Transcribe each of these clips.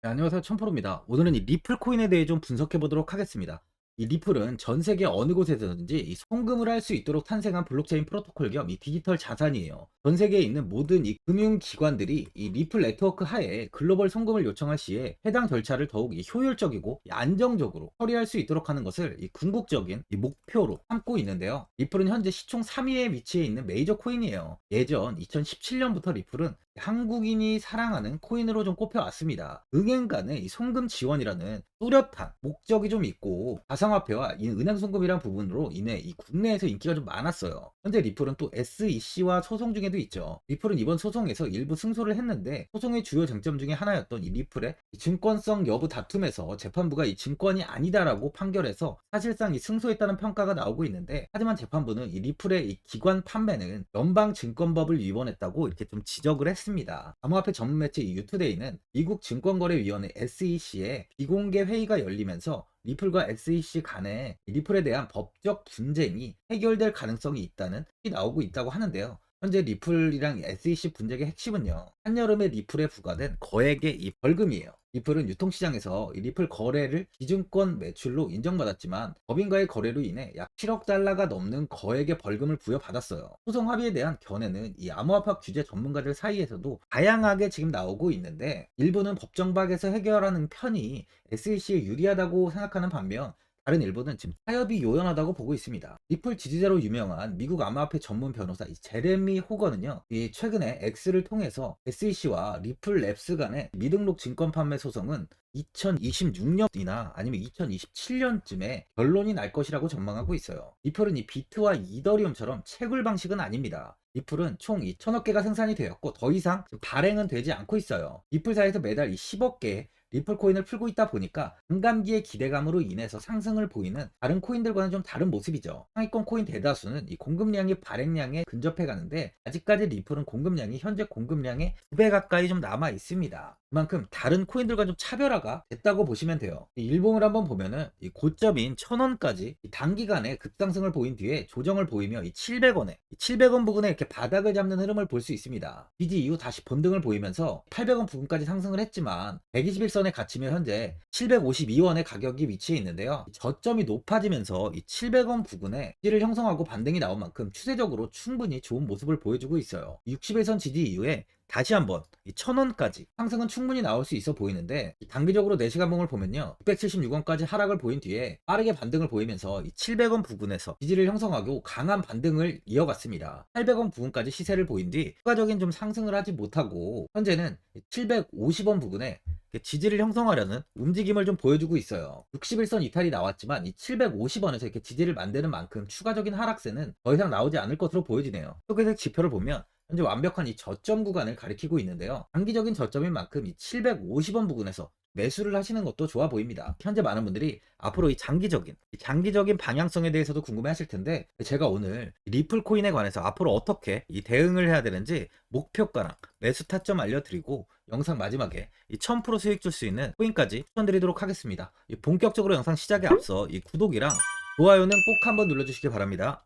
네, 안녕하세요. 천프로입니다. 오늘은 이 리플 코인에 대해 좀 분석해 보도록 하겠습니다. 이 리플은 전 세계 어느 곳에서든지 이 송금을 할 수 있도록 탄생한 블록체인 프로토콜 겸 이 디지털 자산이에요. 전 세계에 있는 모든 이 금융기관들이 이 리플 네트워크 하에 글로벌 송금을 요청할 시에 해당 절차를 더욱 이 효율적이고 이 안정적으로 처리할 수 있도록 하는 것을 이 궁극적인 이 목표로 삼고 있는데요. 리플은 현재 시총 3위에 위치해 있는 메이저 코인이에요. 예전 2017년부터 리플은 한국인이 사랑하는 코인으로 좀 꼽혀왔습니다. 은행 간의 이 송금 지원이라는 뚜렷한 목적이 좀 있고 가상화폐와 이 은행 송금이란 부분으로 인해 이 국내에서 인기가 좀 많았어요. 현재 리플은 또 SEC와 소송 중에도 있죠. 리플은 이번 소송에서 일부 승소를 했는데 소송의 주요 쟁점 중에 하나였던 이 리플의 이 증권성 여부 다툼에서 재판부가 이 증권이 아니다라고 판결해서 사실상 이 승소했다는 평가가 나오고 있는데, 하지만 재판부는 이 리플의 이 기관 판매는 연방증권법을 위반했다고 이렇게 좀 지적을 했습니다. 암호화폐 전문 매체 이 유투데이는 미국 증권거래위원회 SEC의 비공개 회의가 열리면서 리플과 SEC 간에 리플에 대한 법적 분쟁이 해결될 가능성이 있다는 이 나오고 있다고 하는데요. 현재 리플이랑 SEC 분쟁의 핵심은요, 한여름에 리플에 부과된 거액의 이 벌금이에요. 리플은 유통시장에서 이 리플 거래를 기준권 매출로 인정받았지만 법인과의 거래로 인해 약 7억 달러가 넘는 거액의 벌금을 부여받았어요. 소송 합의에 대한 견해는 이 암호화폐 규제 전문가들 사이에서도 다양하게 지금 나오고 있는데, 일부는 법정박에서 해결하는 편이 SEC에 유리하다고 생각하는 반면, 다른 일부는 지금 타협이 요연하다고 보고 있습니다. 리플 지지자로 유명한 미국 암호화폐 전문 변호사 이 제레미 호거는요, 이 최근에 X를 통해서 SEC와 리플 랩스 간의 미등록 증권 판매 소송은 2026년이나 아니면 2027년쯤에 결론이 날 것이라고 전망하고 있어요. 리플은 이 비트와 이더리움처럼 채굴 방식은 아닙니다. 리플은 총 2천억 개가 생산이 되었고 더 이상 발행은 되지 않고 있어요. 리플사에서 매달 이 10억 개의 리플 코인을 풀고 있다 보니까 반감기의 기대감으로 인해서 상승을 보이는 다른 코인들과는 좀 다른 모습이죠. 상위권 코인 대다수는 이 공급량이 발행량에 근접해 가는데, 아직까지 리플은 공급량이 현재 공급량의 2배 가까이 좀 남아 있습니다. 그만큼 다른 코인들과 좀 차별화가 됐다고 보시면 돼요. 이 일봉을 한번 보면은 이 고점인 1000원까지 단기간에 급상승을 보인 뒤에 조정을 보이며 이 700원에 700원 부근에 이렇게 바닥을 잡는 흐름을 볼 수 있습니다. 지지 이후 다시 본등을 보이면서 800원 부근까지 상승을 했지만 121선에 갇히며 현재 752원의 가격이 위치해 있는데요. 저점이 높아지면서 이 700원 부근에 지지를 형성하고 반등이 나온 만큼 추세적으로 충분히 좋은 모습을 보여주고 있어요. 61선 지지 이후에 다시 한번 이 1000원까지 상승은 충분히 나올 수 있어 보이는데, 단기적으로 4시간봉을 보면요, 676원까지 하락을 보인 뒤에 빠르게 반등을 보이면서 이 700원 부근에서 지지를 형성하고 강한 반등을 이어갔습니다. 800원 부근까지 시세를 보인 뒤 추가적인 좀 상승을 하지 못하고 현재는 750원 부근에 지지를 형성하려는 움직임을 좀 보여주고 있어요. 61선 이탈이 나왔지만 이 750원에서 이렇게 지지를 만드는 만큼 추가적인 하락세는 더 이상 나오지 않을 것으로 보여지네요. 토끼색 지표를 보면 현재 완벽한 이 저점 구간을 가리키고 있는데요. 단기적인 저점인 만큼 이 750원 부근에서 매수를 하시는 것도 좋아 보입니다. 현재 많은 분들이 앞으로 이 장기적인 방향성에 대해서도 궁금해 하실 텐데, 제가 오늘 리플 코인에 관해서 앞으로 어떻게 이 대응을 해야 되는지 목표가랑 매수 타점 알려드리고, 영상 마지막에 이 1000% 수익 줄 수 있는 코인까지 추천드리도록 하겠습니다. 이 본격적으로 영상 시작에 앞서 이 구독이랑 좋아요는 꼭 한번 눌러주시기 바랍니다.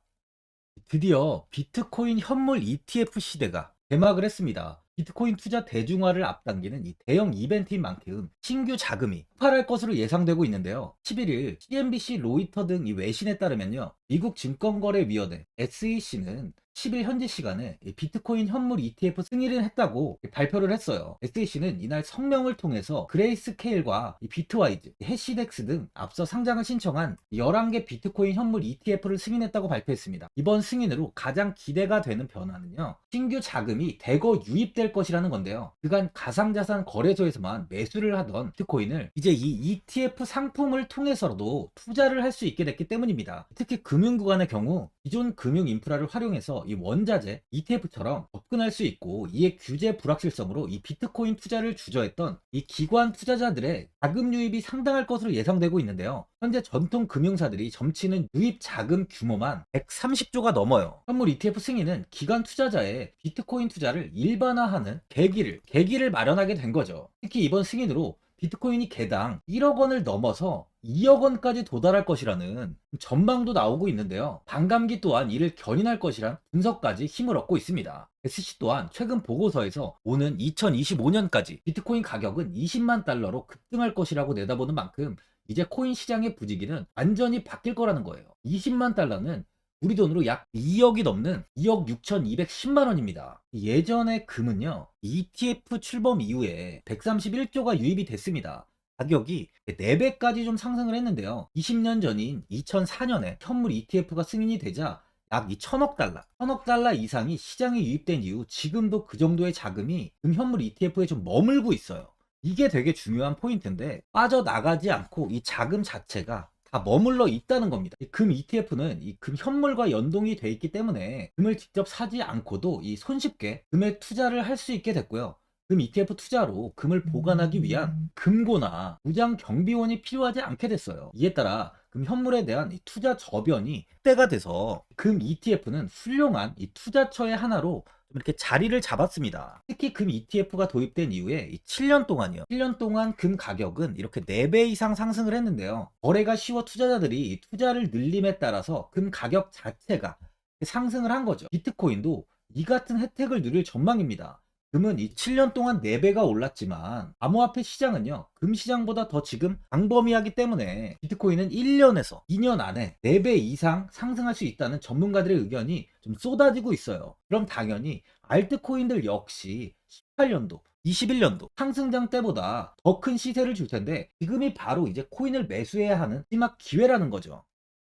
드디어 비트코인 현물 ETF 시대가 개막을 했습니다. 비트코인 투자 대중화를 앞당기는 이 대형 이벤트인 만큼 신규 자금이 폭발할 것으로 예상되고 있는데요. 11일 CNBC, 로이터 등 이 외신에 따르면요, 미국 증권거래위원회 SEC는 10일 현지 시간에 비트코인 현물 ETF 승인을 했다고 발표를 했어요. SEC는 이날 성명을 통해서 그레이스케일과 비트와이즈, 해시덱스 등 앞서 상장을 신청한 11개 비트코인 현물 ETF를 승인했다고 발표했습니다. 이번 승인으로 가장 기대가 되는 변화는요, 신규 자금이 대거 유입될 것이라는 건데요. 그간 가상자산 거래소에서만 매수를 하던 비트코인을 이제 이 ETF 상품을 통해서도 투자를 할 수 있게 됐기 때문입니다. 특히 금융구간의 경우 기존 금융 인프라를 활용해서 이 원자재 ETF처럼 접근할 수 있고, 이에 규제 불확실성으로 이 비트코인 투자를 주저했던 이 기관 투자자들의 자금 유입이 상당할 것으로 예상되고 있는데요. 현재 전통 금융사들이 점치는 유입 자금 규모만 130조가 넘어요. 현물 ETF 승인은 기관 투자자의 비트코인 투자를 일반화하는 계기를 마련하게 된 거죠. 특히 이번 승인으로 비트코인이 개당 1억 원을 넘어서 2억 원까지 도달할 것이라는 전망도 나오고 있는데요. 반감기 또한 이를 견인할 것이란 분석까지 힘을 얻고 있습니다. SC 또한 최근 보고서에서 오는 2025년까지 비트코인 가격은 20만 달러로 급등할 것이라고 내다보는 만큼 이제 코인 시장의 부지기는 완전히 바뀔 거라는 거예요. 20만 달러는 우리 돈으로 약 2억이 넘는 2억 6,210만 원입니다. 예전에 금은요, ETF 출범 이후에 131조가 유입이 됐습니다. 가격이 4배까지 좀 상승을 했는데요. 20년 전인 2004년에 현물 ETF가 승인이 되자 약 1천억 달러, 1천억 달러 이상이 시장에 유입된 이후 지금도 그 정도의 자금이 금현물 ETF에 좀 머물고 있어요. 이게 되게 중요한 포인트인데 빠져나가지 않고 이 자금 자체가 다 머물러 있다는 겁니다. 이 금 ETF는 이 금 현물과 연동이 돼 있기 때문에 금을 직접 사지 않고도 이 손쉽게 금에 투자를 할 수 있게 됐고요. 금 ETF 투자로 금을 보관하기 위한 금고나 무장 경비원이 필요하지 않게 됐어요. 이에 따라 금 현물에 대한 이 투자 저변이 확대가 돼서 금 ETF는 훌륭한 이 투자처의 하나로 좀 이렇게 자리를 잡았습니다. 특히 금 ETF가 도입된 이후에 이 7년 동안이요. 7년 동안 금 가격은 이렇게 4배 이상 상승을 했는데요. 거래가 쉬워 투자자들이 이 투자를 늘림에 따라서 금 가격 자체가 상승을 한 거죠. 비트코인도 이 같은 혜택을 누릴 전망입니다. 금은 이 7년 동안 4배가 올랐지만 암호화폐 시장은요, 금 시장보다 더 지금 광범위하기 때문에 비트코인은 1년에서 2년 안에 4배 이상 상승할 수 있다는 전문가들의 의견이 좀 쏟아지고 있어요. 그럼 당연히 알트코인들 역시 18년도 21년도 상승장 때보다 더 큰 시세를 줄 텐데 지금이 바로 이제 코인을 매수해야 하는 마지막 기회라는 거죠.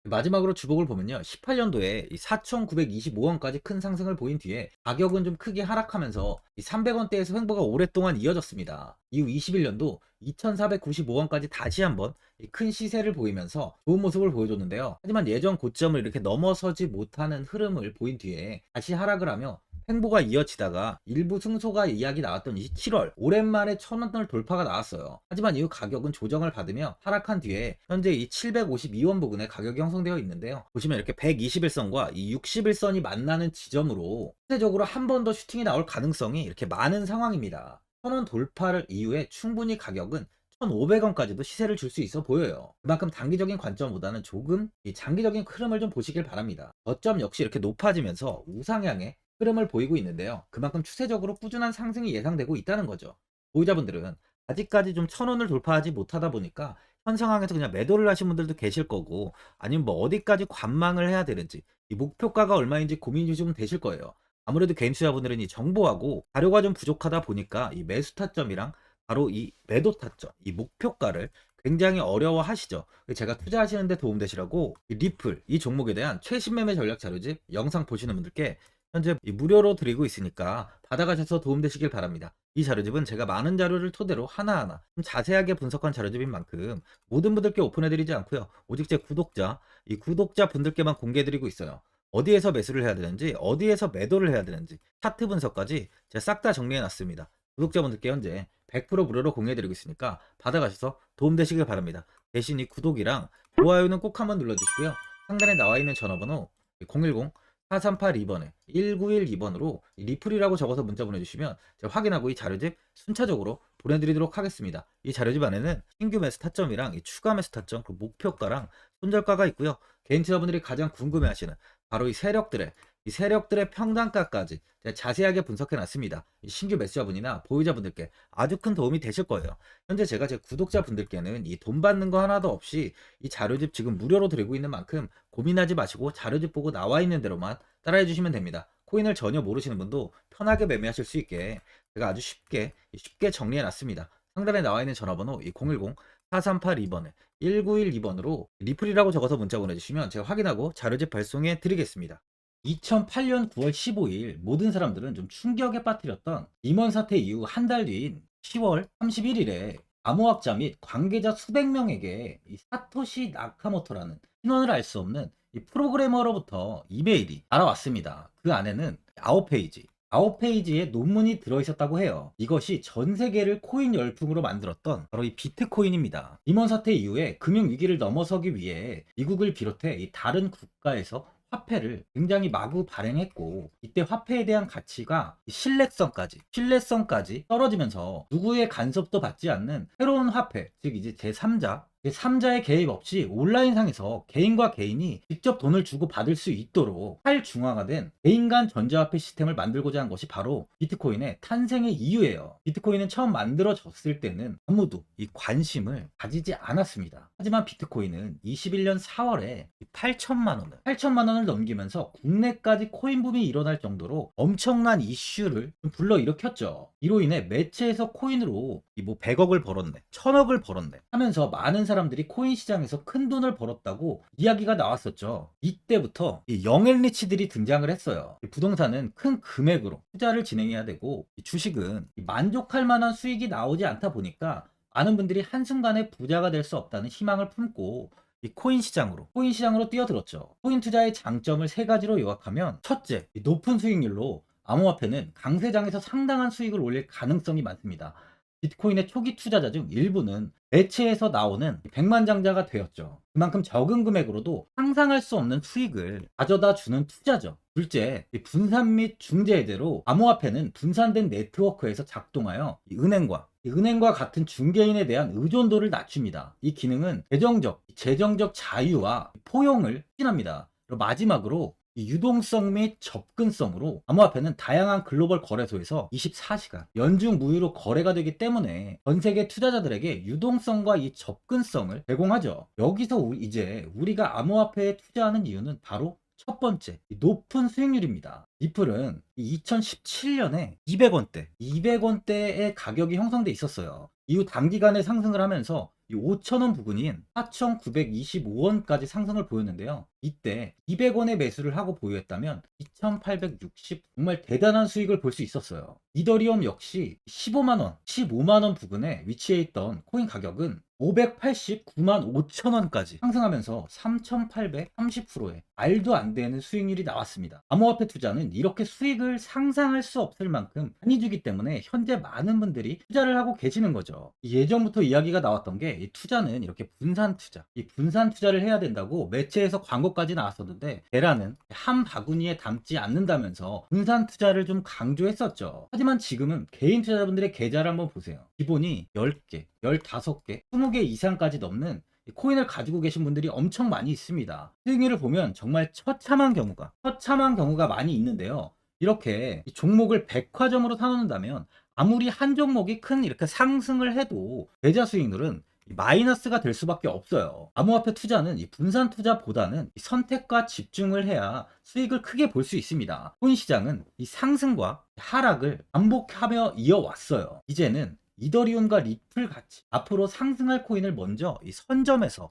마지막으로 주봉을 보면요, 18년도에 4,925원까지 큰 상승을 보인 뒤에 가격은 좀 크게 하락하면서 300원대에서 횡보가 오랫동안 이어졌습니다. 이후 21년도 2,495원까지 다시 한번 큰 시세를 보이면서 좋은 모습을 보여줬는데요. 하지만 예전 고점을 이렇게 넘어서지 못하는 흐름을 보인 뒤에 다시 하락을 하며 횡보가 이어지다가 일부 승소가 이야기 나왔던 27월 오랜만에 1,000원을 돌파가 나왔어요. 하지만 이후 가격은 조정을 받으며 하락한 뒤에 현재 이 752원 부근에 가격이 형성되어 있는데요. 보시면 이렇게 121선과 이 61선이 만나는 지점으로 실제적으로 한 번 더 슈팅이 나올 가능성이 이렇게 많은 상황입니다. 1,000원 돌파를 이후에 충분히 가격은 1,500원까지도 시세를 줄 수 있어 보여요. 그만큼 단기적인 관점보다는 조금 이 장기적인 흐름을 좀 보시길 바랍니다. 저점 역시 이렇게 높아지면서 우상향의 흐름을 보이고 있는데요. 그만큼 추세적으로 꾸준한 상승이 예상되고 있다는 거죠. 보유자분들은 아직까지 좀 1,000원을 돌파하지 못하다 보니까 현 상황에서 그냥 매도를 하신 분들도 계실 거고, 아니면 뭐 어디까지 관망을 해야 되는지, 이 목표가가 얼마인지 고민이 좀 되실 거예요. 아무래도 개인 투자분들은 이 정보하고 자료가 좀 부족하다 보니까 이 매수 타점이랑 바로 이 매도 타점, 이 목표가를 굉장히 어려워 하시죠. 제가 투자하시는데 도움되시라고 이 리플, 이 종목에 대한 최신 매매 전략 자료집 영상 보시는 분들께 현재 무료로 드리고 있으니까 받아가셔서 도움되시길 바랍니다. 이 자료집은 제가 많은 자료를 토대로 하나하나 좀 자세하게 분석한 자료집인 만큼 모든 분들께 오픈해드리지 않고요. 오직 제 구독자, 이 구독자 분들께만 공개해드리고 있어요. 어디에서 매수를 해야 되는지, 어디에서 매도를 해야 되는지, 차트 분석까지 제가 싹 다 정리해놨습니다. 구독자분들께 현재 100% 무료로 공유해드리고 있으니까 받아가셔서 도움되시길 바랍니다. 대신 이 구독이랑 좋아요는 꼭 한번 눌러주시고요. 상단에 나와 있는 전화번호 010 4382번에 1912번으로 리플이라고 적어서 문자 보내주시면 제가 확인하고 이 자료집 순차적으로 보내드리도록 하겠습니다. 이 자료집 안에는 신규 매수 타점이랑 이 추가 매수 타점, 그 목표가랑 손절가가 있고요. 개인 투자분들이 가장 궁금해하시는 바로 이 세력들의 평단가까지 제가 자세하게 분석해 놨습니다. 신규 매수자분이나 보유자분들께 아주 큰 도움이 되실 거예요. 현재 제가 제 구독자분들께는 이 돈 받는 거 하나도 없이 이 자료집 지금 무료로 드리고 있는 만큼 고민하지 마시고 자료집 보고 나와 있는 대로만 따라해 주시면 됩니다. 코인을 전혀 모르시는 분도 편하게 매매하실 수 있게 제가 아주 쉽게 정리해 놨습니다. 상단에 나와 있는 전화번호 010 4382번에 1912번으로 리플이라고 적어서 문자 보내주시면 제가 확인하고 자료집 발송해 드리겠습니다. 2008년 9월 15일 모든 사람들은 좀 충격에 빠뜨렸던 임원 사태 이후 한 달 뒤인 10월 31일에 암호학자 및 관계자 수백 명에게 이 사토시 나카모토라는 신원을 알 수 없는 이 프로그래머로부터 이메일이 날아왔습니다. 그 안에는 9페이지의 논문이 들어있었다고 해요. 이것이 전 세계를 코인 열풍으로 만들었던 바로 이 비트코인입니다. 임원 사태 이후에 금융위기를 넘어서기 위해 미국을 비롯해 이 다른 국가에서 화폐를 굉장히 마구 발행했고, 이때 화폐에 대한 가치가 신뢰성까지 떨어지면서 누구의 간섭도 받지 않는 새로운 화폐, 즉 이제 제3자 3자의 개입 없이 온라인상에서 개인과 개인이 직접 돈을 주고 받을 수 있도록 탈중앙화된 개인 간 전자화폐 시스템을 만들고자 한 것이 바로 비트코인의 탄생의 이유예요. 비트코인은 처음 만들어졌을 때는 아무도 이 관심을 가지지 않았습니다. 하지만 비트코인은 21년 4월에 8천만 원을 넘기면서 국내까지 코인 붐이 일어날 정도로 엄청난 이슈를 불러일으켰죠. 이로 인해 매체에서 코인으로 뭐 100억을 벌었네, 1000억을 벌었네 하면서 많은 사람들이 코인 시장에서 큰 돈을 벌었다고 이야기가 나왔었죠. 이때부터 이 영앤리치들이 등장을 했어요. 부동산은 큰 금액으로 투자를 진행해야 되고, 주식은 만족할 만한 수익이 나오지 않다 보니까 많은 분들이 한순간에 부자가 될 수 없다는 희망을 품고 이 코인 시장으로 뛰어들었죠. 코인 투자의 장점을 세 가지로 요약하면, 첫째, 이 높은 수익률로 암호화폐는 강세장에서 상당한 수익을 올릴 가능성이 많습니다. 비트코인의 초기 투자자 중 일부는 매체에서 나오는 백만장자가 되었죠. 그만큼 적은 금액으로도 상상할 수 없는 수익을 가져다 주는 투자죠. 둘째, 이 분산 및 중재대로 암호화폐는 분산된 네트워크에서 작동하여 이 은행과 같은 중개인에 대한 의존도를 낮춥니다. 이 기능은 재정적 자유와 포용을 추진합니다. 그리고 마지막으로 이 유동성 및 접근성으로 암호화폐는 다양한 글로벌 거래소에서 24시간 연중 무휴로 거래가 되기 때문에 전 세계 투자자들에게 유동성과 이 접근성을 제공하죠. 여기서 이제 우리가 암호화폐에 투자하는 이유는 바로 첫 번째, 높은 수익률입니다. 리플은 2017년에 200원대의 가격이 형성돼 있었어요. 이후 단기간에 상승을 하면서 5,000원 부근인 4,925원까지 상승을 보였는데요. 이때 200원의 매수를 하고 보유했다면 2,860, 정말 대단한 수익을 볼 수 있었어요. 이더리움 역시 15만원 부근에 위치해 있던 코인 가격은 589만 5천원까지 상승하면서 3,830%의 말도 안 되는 수익률이 나왔습니다. 암호화폐 투자는 이렇게 수익을 상상할 수 없을 만큼 많이 주기 때문에 현재 많은 분들이 투자를 하고 계시는 거죠. 예전부터 이야기가 나왔던 게, 이 투자는 이렇게 이 분산 투자를 해야 된다고 매체에서 광고까지 나왔었는데, 계란은 한 바구니에 담지 않는다면서 분산 투자를 좀 강조했었죠. 하지만 지금은 개인 투자자분들의 계좌를 한번 보세요. 기본이 10개, 15개, 20개 이상까지 넘는 코인을 가지고 계신 분들이 엄청 많이 있습니다. 수익률을 보면 정말 처참한 경우가 많이 있는데요. 이렇게 종목을 백화점으로 사놓는다면 아무리 한 종목이 큰 이렇게 상승을 해도 계좌 수익률은 마이너스가 될 수밖에 없어요. 암호화폐 투자는 이 분산 투자보다는 선택과 집중을 해야 수익을 크게 볼 수 있습니다. 코인 시장은 이 상승과 하락을 반복하며 이어왔어요. 이제는 이더리움과 리플 같이 앞으로 상승할 코인을 먼저 이 선점에서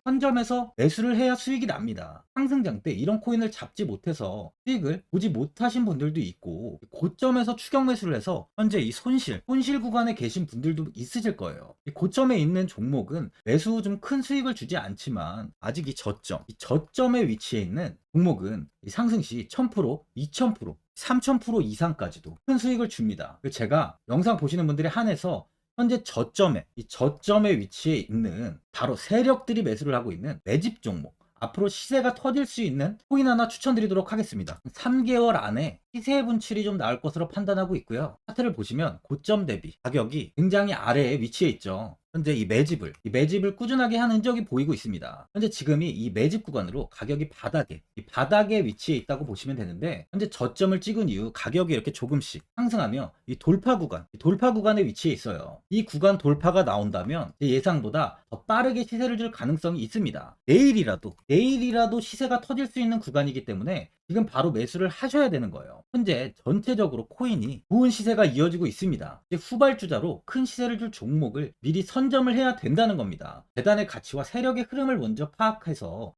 매수를 해야 수익이 납니다. 상승장 때 이런 코인을 잡지 못해서 수익을 보지 못하신 분들도 있고, 고점에서 추격 매수를 해서 현재 이 손실 구간에 계신 분들도 있으실 거예요. 이 고점에 있는 종목은 매수 후 좀 큰 수익을 주지 않지만, 아직 이 저점에 위치해 있는 종목은 이 상승 시 1000%, 2000%, 3000% 이상까지도 큰 수익을 줍니다. 제가 영상 보시는 분들에 한해서 현재 저점에 위치해 있는 바로 세력들이 매수를 하고 있는 매집 종목, 앞으로 시세가 터질 수 있는 코인 하나 추천드리도록 하겠습니다. 3개월 안에 시세 분출이 좀 나올 것으로 판단하고 있고요. 차트를 보시면 고점 대비 가격이 굉장히 아래에 위치해 있죠. 현재 이 매집을 꾸준하게 한 흔적이 보이고 있습니다. 현재 지금이 이 매집 구간으로 가격이 바닥에 위치해 있다고 보시면 되는데, 현재 저점을 찍은 이후 가격이 이렇게 조금씩 상승하며 이 돌파 구간에 위치해 있어요. 이 구간 돌파가 나온다면 제 예상보다 더 빠르게 시세를 줄 가능성이 있습니다. 내일이라도 시세가 터질 수 있는 구간이기 때문에 지금 바로 매수를 하셔야 되는 거예요. 현재 전체적으로 코인이 좋은 시세가 이어지고 있습니다. 이제 후발주자로 큰 시세를 줄 종목을 미리 선점을 해야 된다는 겁니다. 재단의 가치와 세력의 흐름을 먼저 파악해서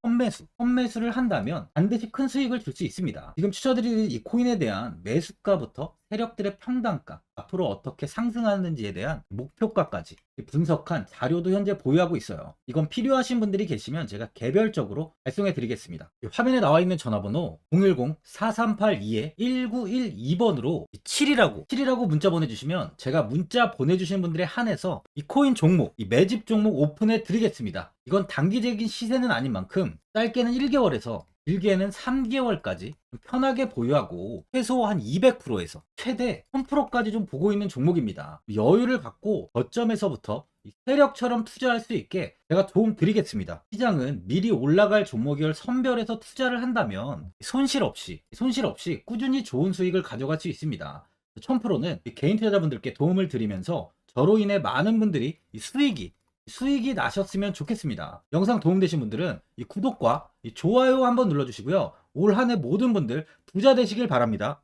선매수를 한다면 반드시 큰 수익을 줄 수 있습니다. 지금 추천드리는 이 코인에 대한 매수가부터 세력들의 평단가, 앞으로 어떻게 상승하는지에 대한 목표가까지 분석한 자료도 현재 보유하고 있어요. 이건 필요하신 분들이 계시면 제가 개별적으로 발송해 드리겠습니다. 화면에 나와 있는 전화번호 010-4382-1912번으로 7이라고 문자 보내주시면 제가 문자 보내주신 분들에 한해서 이 코인 종목, 이 매집 종목 오픈해 드리겠습니다. 이건 단기적인 시세는 아닌 만큼 짧게는 1개월에서 길게는 3개월까지 편하게 보유하고 최소 한 200%에서 최대 1000%까지 좀 보고 있는 종목입니다. 여유를 갖고 저점에서부터 이 세력처럼 투자할 수 있게 제가 도움 드리겠습니다. 시장은 미리 올라갈 종목을 선별해서 투자를 한다면 손실 없이 꾸준히 좋은 수익을 가져갈 수 있습니다. 1000%는 개인 투자자분들께 도움을 드리면서 저로 인해 많은 분들이 이 수익이 나셨으면 좋겠습니다. 영상 도움되신 분들은 이 구독과 이 좋아요 한번 눌러주시고요. 올 한 해 모든 분들 부자 되시길 바랍니다.